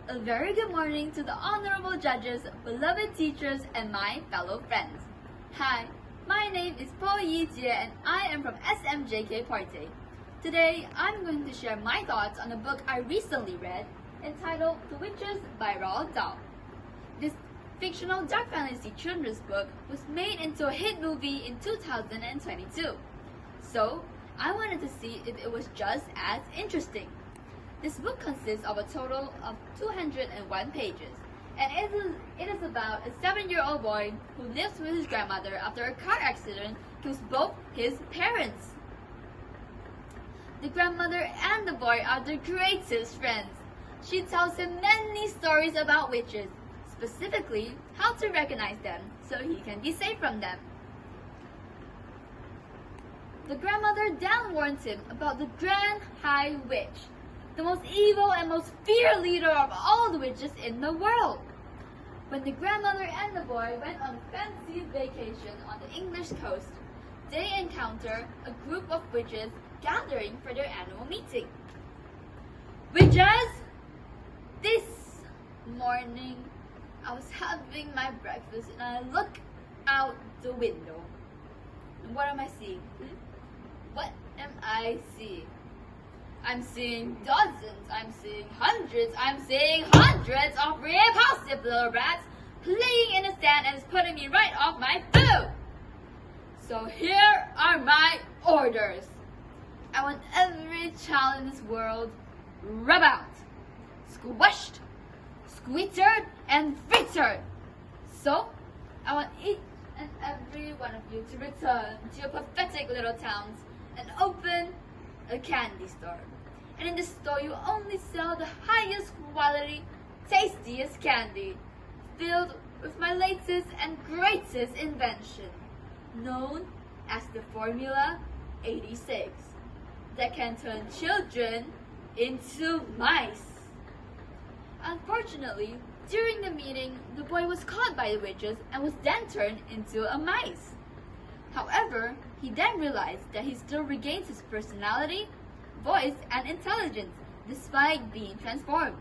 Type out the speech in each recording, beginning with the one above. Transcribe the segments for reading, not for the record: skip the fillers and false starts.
A very good morning to the honorable judges, beloved teachers, and my fellow friends. Hi, my name is Po Yi Jie and I am from SMJK Party. Today, I'm going to share my thoughts on a book I recently read entitled The Witches by Roald Dahl. This fictional dark fantasy children's book was made into a hit movie in 2022. So, I wanted to see if it was just as interesting. This book consists of a total of 201 pages, and it is about a 7-year-old boy who lives with his grandmother after a car accident kills both his parents. The grandmother and the boy are the greatest friends. She tells him many stories about witches, specifically how to recognize them so he can be safe from them. The grandmother then warns him about the Grand High Witch, the most evil and most feared leader of all the witches in the world. When the grandmother and the boy went on a fancy vacation on the English coast, they encounter a group of witches gathering for their annual meeting. Witches! This morning, I was having my breakfast and I look out the window. And what am I seeing? What am I seeing? I'm seeing dozens, I'm seeing hundreds of repulsive little rats playing in the sand, and it's putting me right off my food. So here are my orders. I want every child in this world rubbed out, squished, squeetered, and frittered. So I want each and every one of you to return to your pathetic little towns and open a candy store. And in the store you only sell the highest quality, tastiest candy, filled with my latest and greatest invention, known as the Formula 86, that can turn children into mice. Unfortunately, during the meeting, the boy was caught by the witches and was then turned into a mice. However, he then realized that he still regains his personality, voice, and intelligence despite being transformed.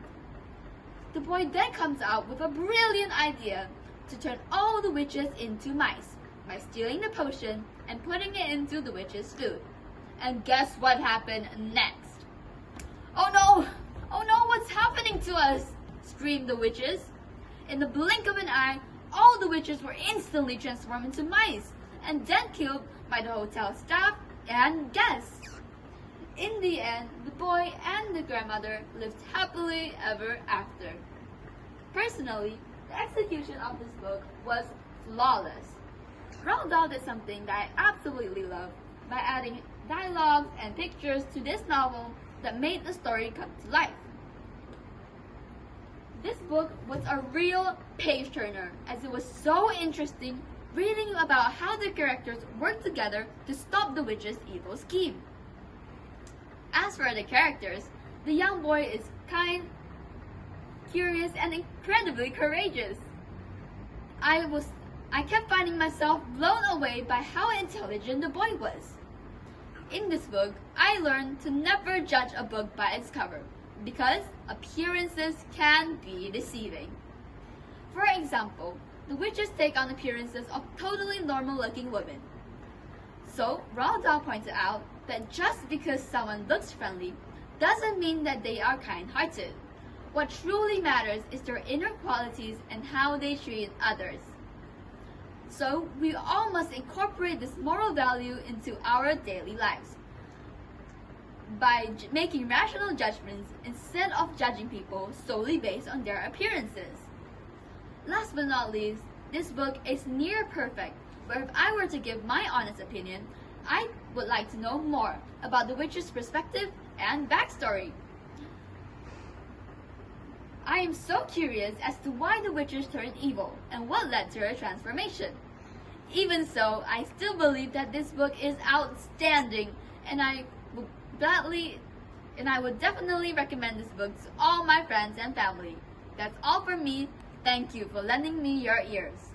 The boy then comes out with a brilliant idea to turn all the witches into mice by stealing the potion and putting it into the witches' food. And guess what happened next? Oh no! Oh no, what's happening to us? Screamed the witches. In the blink of an eye, all the witches were instantly transformed into mice and then killed by the hotel staff and guests. In the end, the boy and the grandmother lived happily ever after. Personally, the execution of this book was flawless. Roald Dahl did something that I absolutely love by adding dialogues and pictures to this novel that made the story come to life. This book was a real page-turner, as it was so interesting reading about how the characters work together to stop the witches' evil scheme. As for the characters, the young boy is kind, curious, and incredibly courageous. I kept finding myself blown away by how intelligent the boy was. In this book, I learned to never judge a book by its cover, because appearances can be deceiving. For example, the witches take on appearances of totally normal-looking women. So, Roald Dahl pointed out that just because someone looks friendly doesn't mean that they are kind-hearted. What truly matters is their inner qualities and how they treat others. So, we all must incorporate this moral value into our daily lives by making rational judgments instead of judging people solely based on their appearances. Last but not least, this book is near perfect, but if I were to give my honest opinion, I would like to know more about the witch's perspective and backstory. I am so curious as to why the witches turned evil and what led to her transformation. Even so, I still believe that this book is outstanding, and I would definitely recommend this book to all my friends and family. That's all for me. Thank you for lending me your ears.